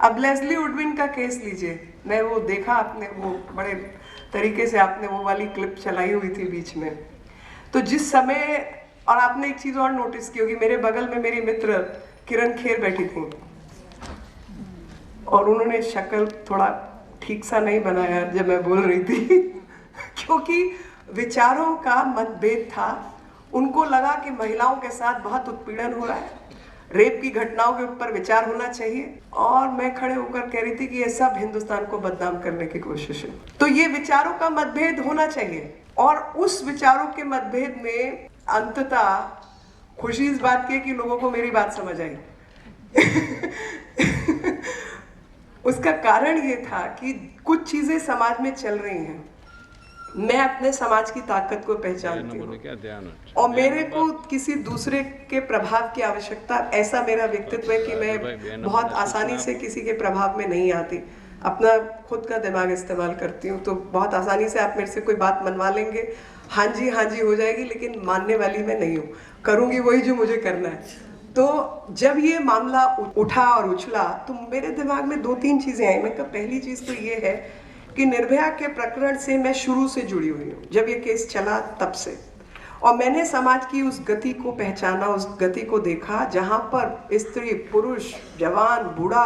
अब लेस्ली उडविन का केस लीजिए, मैं वो देखा आपने, वो बड़े तरीके से आपने वो वाली क्लिप चलाई हुई थी बीच में। तो जिस समय, और आपने एक चीज़ और नोटिस की होगी, मेरे बगल में मेरी मित्र किरण खेर बैठी थी और उन्होंने शक्ल थोड़ा ठीक सा नहीं बनाया जब मैं बोल रही थी क्योंकि विचारों का मतभेद था। उनको लगा कि महिलाओं के साथ बहुत उत्पीड़न हो रहा है, रेप की घटनाओं के ऊपर विचार होना चाहिए, और मैं खड़े होकर कह रही थी कि ये सब हिंदुस्तान को बदनाम करने की कोशिश है। तो ये विचारों का मतभेद होना चाहिए, और उस विचारों के मतभेद में अंततः खुशी इस बात की है कि लोगों को मेरी बात समझ आई उसका कारण ये था कि कुछ चीजें समाज में चल रही हैं, मैं अपने समाज की ताकत को पहचानती हूँ और मेरे को किसी दूसरे के प्रभाव की आवश्यकता, ऐसा मेरा व्यक्तित्व है कि मैं बहुत आसानी से किसी के प्रभाव में नहीं आती, अपना खुद का दिमाग इस्तेमाल करती हूँ। तो बहुत आसानी से आप मेरे से कोई बात मनवा लेंगे, हाँ जी हो जाएगी, लेकिन मानने वाली मैं नहीं हूँ, करूँगी वही जो मुझे करना है। तो जब ये मामला उठा और उछला तो मेरे दिमाग में 2-3 चीज़ें आई। मैं कहा पहली चीज़ तो ये है कि निर्भया के प्रकरण से मैं शुरू से जुड़ी हुई हूँ, जब ये केस चला तब से, और मैंने समाज की उस गति को पहचाना, उस गति को देखा जहाँ पर स्त्री, पुरुष, जवान, बूढ़ा,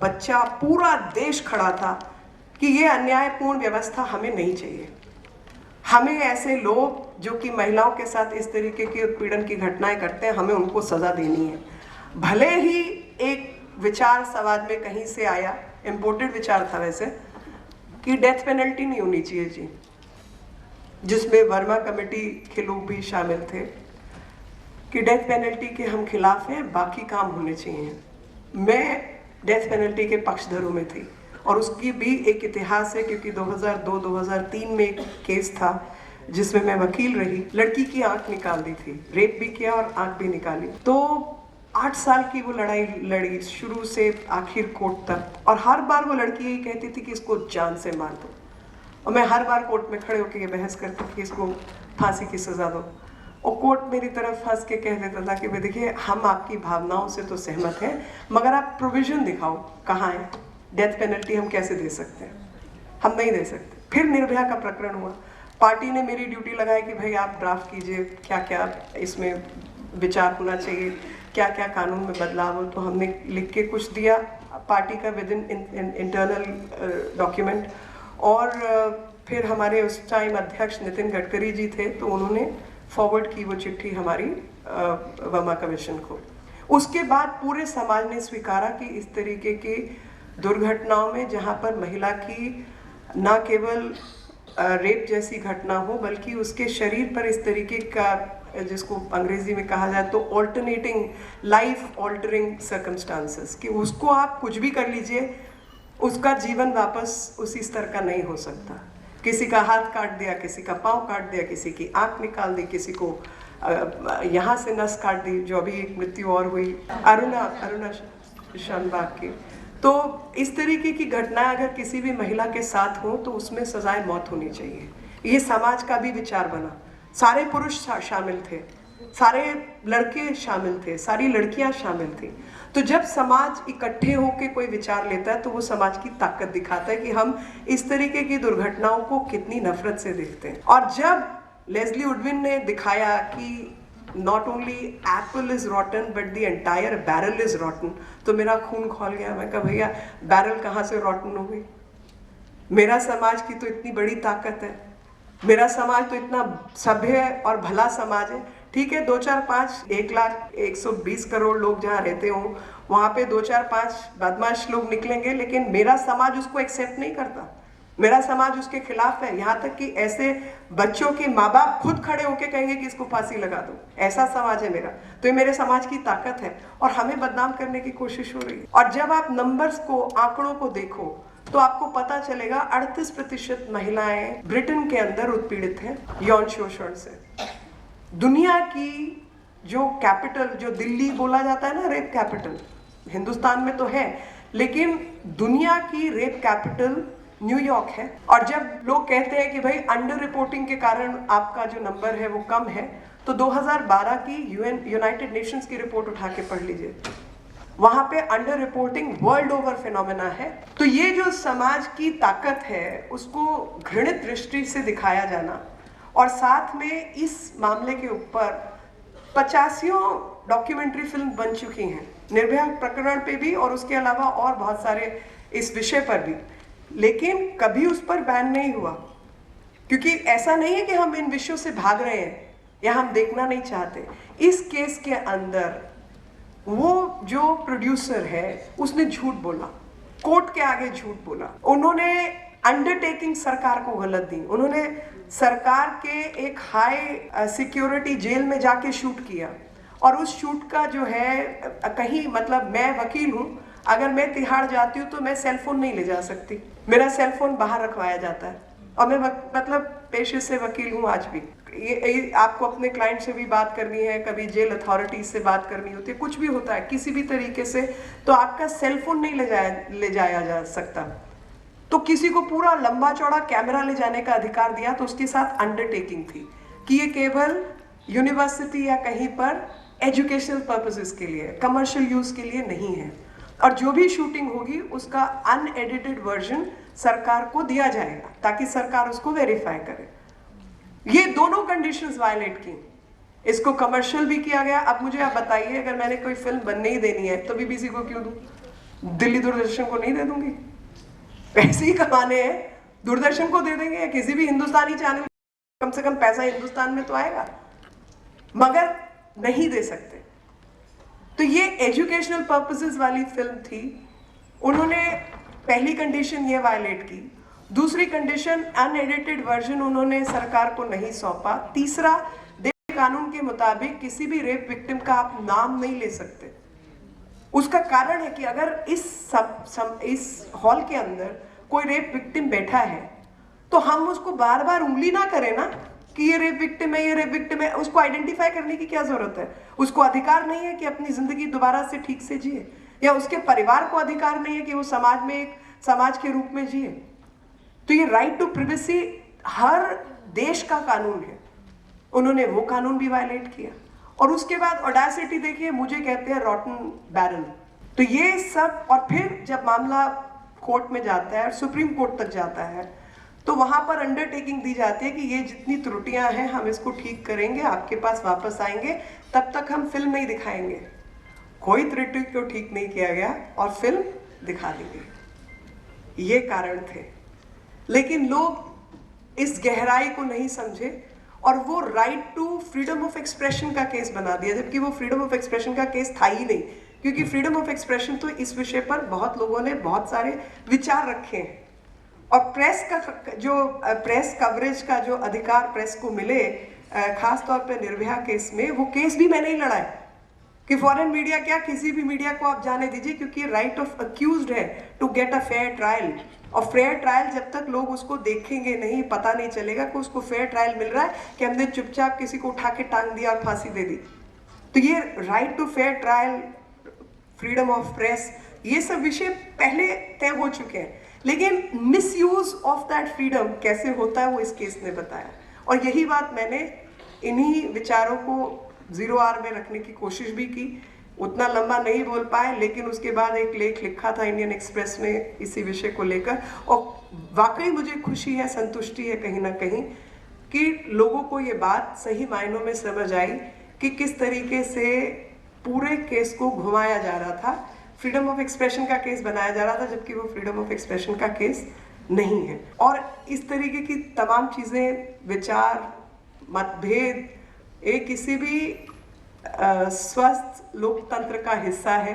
बच्चा, पूरा देश खड़ा था कि ये अन्यायपूर्ण व्यवस्था हमें नहीं चाहिए। हमें ऐसे लोग जो कि महिलाओं के साथ इस तरीके की उत्पीड़न की घटनाएं करते हैं, हमें उनको सजा देनी है। भले ही एक विचार समाज में कहीं से आया, इम्पोर्टेड विचार था वैसे, कि डेथ पेनल्टी नहीं होनी चाहिए जी, जिसमें वर्मा कमेटी के लोग भी शामिल थे, कि डेथ पेनल्टी के हम खिलाफ हैं, बाकी काम होने चाहिए। मैं डेथ पेनल्टी के पक्षधरों में थी, और उसकी भी एक इतिहास है, क्योंकि 2002-2003 में एक केस था जिसमें मैं वकील रही। लड़की की आंख निकाल दी थी, रेप भी किया और आंख भी निकाली। तो 8 साल की वो लड़ाई लड़ी, शुरू से आखिर कोर्ट तक, और हर बार वो लड़की यही कहती थी कि इसको जान से मार दो, और मैं हर बार कोर्ट में खड़े होकर ये बहस करती थी कि इसको फांसी की सजा दो, और कोर्ट मेरी तरफ हंस के कह देता था कि भाई देखिए, हम आपकी भावनाओं से तो सहमत हैं, मगर आप प्रोविजन दिखाओ, कहाँ है डेथ पेनल्टी, हम कैसे दे सकते हैं, हम नहीं दे सकते। फिर निर्भया का प्रकरण हुआ, पार्टी ने मेरी ड्यूटी लगाई कि भाई आप ड्राफ्ट कीजिए, क्या क्या इसमें विचार होना चाहिए, क्या क्या कानून में बदलाव हो। तो हमने लिख के कुछ दिया पार्टी का विद इन इंटरनल डॉक्यूमेंट, और फिर हमारे उस टाइम अध्यक्ष नितिन गडकरी जी थे, तो उन्होंने फॉरवर्ड की वो चिट्ठी हमारी वर्मा कमीशन को। उसके बाद पूरे समाज ने स्वीकारा कि इस तरीके की दुर्घटनाओं में, जहाँ पर महिला की न केवल रेप जैसी घटना हो, बल्कि उसके शरीर पर इस तरीके का, जिसको अंग्रेजी में कहा जाए तो ऑल्टरनेटिंग लाइफ ऑल्टरिंग सर्कमस्टांसेस, कि उसको आप कुछ भी कर लीजिए, उसका जीवन वापस उसी स्तर का नहीं हो सकता। किसी का हाथ काट दिया, किसी का पाँव काट दिया, किसी की आंख निकाल दी, किसी को यहाँ से नस काट दी, जो अभी एक मृत्यु और हुई अरुणा शानबाग की। तो इस तरीके की घटनाएं अगर किसी भी महिला के साथ हो तो उसमें सजाए मौत होनी चाहिए। ये समाज का भी विचार बना, सारे पुरुष शामिल थे, सारे लड़के शामिल थे, सारी लड़कियां शामिल थी। तो जब समाज इकट्ठे होकर कोई विचार लेता है तो वो समाज की ताकत दिखाता है कि हम इस तरीके की दुर्घटनाओं को कितनी नफरत से देखते हैं। और जब लेस्ली उडविन ने दिखाया कि not only Apple is रॉटन but the entire barrel is रॉटन, तो मेरा खून खौल गया। मैं कहा भैया, बैरल कहाँ से रॉटन हो गई? मेरा समाज की तो इतनी बड़ी ताकत है, मेरा समाज तो इतना सभ्य और भला समाज है। ठीक है, 2-4-5 1,20 करोड़ लोग जहाँ रहते हों, वहाँ पे 2-4-5 बदमाश लोग निकलेंगे, लेकिन मेरा समाज उसको एक्सेप्ट नहीं करता, मेरा समाज उसके खिलाफ है। यहाँ तक कि ऐसे बच्चों के माँ बाप खुद खड़े होकर कहेंगे कि इसको फांसी लगा दो, ऐसा समाज है मेरा। तो ये मेरे समाज की ताकत है, और हमें बदनाम करने की कोशिश हो रही है। और जब आप नंबर्स को, आंकड़ों को देखो तो आपको पता चलेगा 38% महिलाएं ब्रिटेन के अंदर उत्पीड़ित हैं यौन शोषण से। दुनिया की जो कैपिटल, जो दिल्ली बोला जाता है ना रेप कैपिटल, हिंदुस्तान में तो है, लेकिन दुनिया की रेप कैपिटल न्यूयॉर्क है। और जब लोग कहते हैं कि भाई अंडर रिपोर्टिंग के कारण आपका जो नंबर है वो कम है, तो 2012 की यूनाइटेड नेशंस की रिपोर्ट उठा के पढ़ लीजिए। वहाँ पे under reporting world over phenomena है। तो ये जो समाज की ताकत है उसको घृणित दृष्टि से दिखाया जाना, और साथ में इस मामले के ऊपर 85 डॉक्यूमेंट्री फिल्म बन चुकी हैं, निर्भया प्रकरण पे भी और उसके अलावा और बहुत सारे इस विषय पर भी, लेकिन कभी उस पर बैन नहीं हुआ, क्योंकि ऐसा नहीं है कि हम इन विषयों से भाग रहे हैं या हम देखना नहीं चाहते। इस केस के अंदर वो जो प्रोड्यूसर है उसने झूठ बोला, कोर्ट के आगे झूठ बोला, उन्होंने अंडरटेकिंग सरकार को गलत दी, उन्होंने सरकार के एक हाई सिक्योरिटी जेल में जाके शूट किया, और उस शूट का जो है कहीं, मतलब मैं वकील हूँ, अगर मैं तिहाड़ जाती हूँ तो मैं सेलफोन नहीं ले जा सकती, मेरा सेलफोन बाहर रखवाया जाता है, और मैं मतलब पेशे से वकील हूँ आज भी। ये आपको अपने क्लाइंट से भी बात करनी है, कभी जेल अथॉरिटीज से बात करनी होती है, कुछ भी होता है किसी भी तरीके से, तो आपका सेलफोन नहीं ले जाया जा सकता। तो किसी को पूरा लंबा चौड़ा कैमरा ले जाने का अधिकार दिया, तो उसके साथ अंडरटेकिंग थी कि ये केवल यूनिवर्सिटी या कहीं पर एजुकेशनल पर्पसेस के लिए, कमर्शियल यूज के लिए नहीं है, और जो भी शूटिंग होगी उसका अनएडिटेड वर्जन सरकार को दिया जाएगा ताकि सरकार उसको वेरीफाई करे। ये दोनों कंडीशंस वायलेट की, इसको कमर्शियल भी किया गया। अब मुझे आप बताइए, अगर मैंने कोई फिल्म बनने ही देनी है तो बीबीसी को क्यों दूं, दिल्ली दूरदर्शन को नहीं दे दूंगी, पैसे ही कमाने हैं, दूरदर्शन को दे देंगे या किसी भी हिंदुस्तानी चैनल, कम से कम पैसा हिंदुस्तान में तो आएगा, मगर नहीं दे सकते। तो ये एजुकेशनल पर्पसेस वाली फिल्म थी, उन्होंने पहली कंडीशन ये वायलेट की, दूसरी कंडीशन अनएडिटेड वर्जन उन्होंने सरकार को नहीं सौंपा, तीसरा देश कानून के मुताबिक किसी भी रेप विक्टिम का आप नाम नहीं ले सकते। उसका कारण है कि अगर इस हॉल के अंदर कोई रेप विक्टिम बैठा है तो हम उसको बार बार उंगली ना करें ना कि ये रेप विक्टिम है, ये रेप विक्टिम है, उसको आइडेंटिफाई करने की क्या जरूरत है। उसको अधिकार नहीं है कि अपनी जिंदगी दोबारा से ठीक से जिए, या उसके परिवार को अधिकार नहीं है कि वो समाज में एक समाज के रूप में जिए। तो ये राइट टू प्रिवेसी हर देश का कानून है, उन्होंने वो कानून भी वायलेट किया। और उसके बाद ऑडेसिटी देखिए, मुझे कहते हैं रॉटन बैरल। तो ये सब, और फिर जब मामला कोर्ट में जाता है और सुप्रीम कोर्ट तक जाता है तो वहां पर अंडरटेकिंग दी जाती है कि ये जितनी त्रुटियां हैं हम इसको ठीक करेंगे, आपके पास वापस आएंगे, तब तक हम फिल्म नहीं दिखाएंगे। कोई त्रुटि को ठीक नहीं किया गया और फिल्म दिखा दी गई। ये कारण थे, लेकिन लोग इस गहराई को नहीं समझे और वो right to freedom of expression का केस बना दिया, जबकि वो फ्रीडम ऑफ एक्सप्रेशन का केस था ही नहीं, क्योंकि फ्रीडम ऑफ एक्सप्रेशन तो इस विषय पर बहुत लोगों ने बहुत सारे विचार रखे हैं। और प्रेस का जो प्रेस कवरेज का जो अधिकार प्रेस को मिले, खास तौर पे निर्भया केस में, वो केस भी मैंने ही लड़ा है कि फॉरेन मीडिया क्या, किसी भी मीडिया को आप जाने दीजिए, क्योंकि राइट ऑफ अक्यूज्ड है to get a fair trial. और फेयर ट्रायल जब तक लोग उसको देखेंगे नहीं, पता नहीं चलेगा कि उसको फेयर ट्रायल मिल रहा है कि हमने चुपचाप किसी को उठा के टांग दिया और फांसी दे दी। तो ये right to fair trial, freedom of press, ये सब विषय पहले तय हो चुके हैं, लेकिन मिसयूज ऑफ दैट फ्रीडम कैसे होता है वो इस केस ने बताया। और यही बात मैंने इन्हीं विचारों को 0R में रखने की कोशिश भी की। उतना लंबा नहीं बोल पाए, लेकिन उसके बाद एक लेख लिखा था इंडियन एक्सप्रेस में इसी विषय को लेकर, और वाकई मुझे खुशी है, संतुष्टि है कहीं ना कहीं कि लोगों को ये बात सही मायनों में समझ आई कि किस तरीके से पूरे केस को घुमाया जा रहा था, फ्रीडम ऑफ एक्सप्रेशन का केस बनाया जा रहा था, जबकि वो फ्रीडम ऑफ एक्सप्रेशन का केस नहीं है। और इस तरीके की तमाम चीज़ें, विचार, मतभेद, एक किसी भी स्वस्थ लोकतंत्र का हिस्सा है,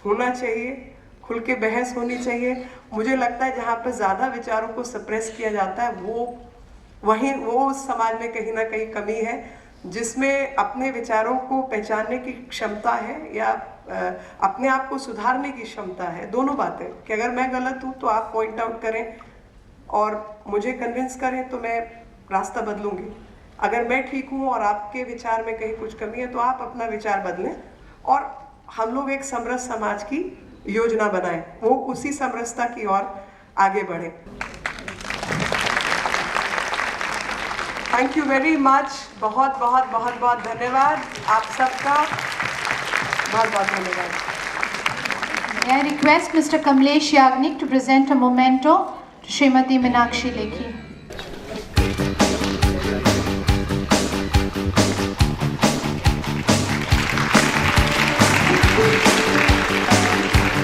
होना चाहिए, खुल के बहस होनी चाहिए। मुझे लगता है जहाँ पर ज़्यादा विचारों को सप्रेस किया जाता है वो समाज में कहीं ना कहीं कमी है, जिसमें अपने विचारों को पहचानने की क्षमता है या अपने आप को सुधारने की क्षमता है। दोनों बातें, कि अगर मैं गलत हूँ तो आप पॉइंट आउट करें और मुझे कन्विंस करें तो मैं रास्ता बदलूंगी। अगर मैं ठीक हूँ और आपके विचार में कहीं कुछ कमी है तो आप अपना विचार बदलें और हम लोग एक समरस समाज की योजना बनाएं, वो उसी समरसता की ओर आगे बढ़े। थैंक यू वेरी मच, बहुत बहुत बहुत बहुत धन्यवाद आप सबका, बहुत बहुत धन्यवाद। I request Mr. Kamlesh Yagnik to present a memento to Srimati Meenakshi Lekhi.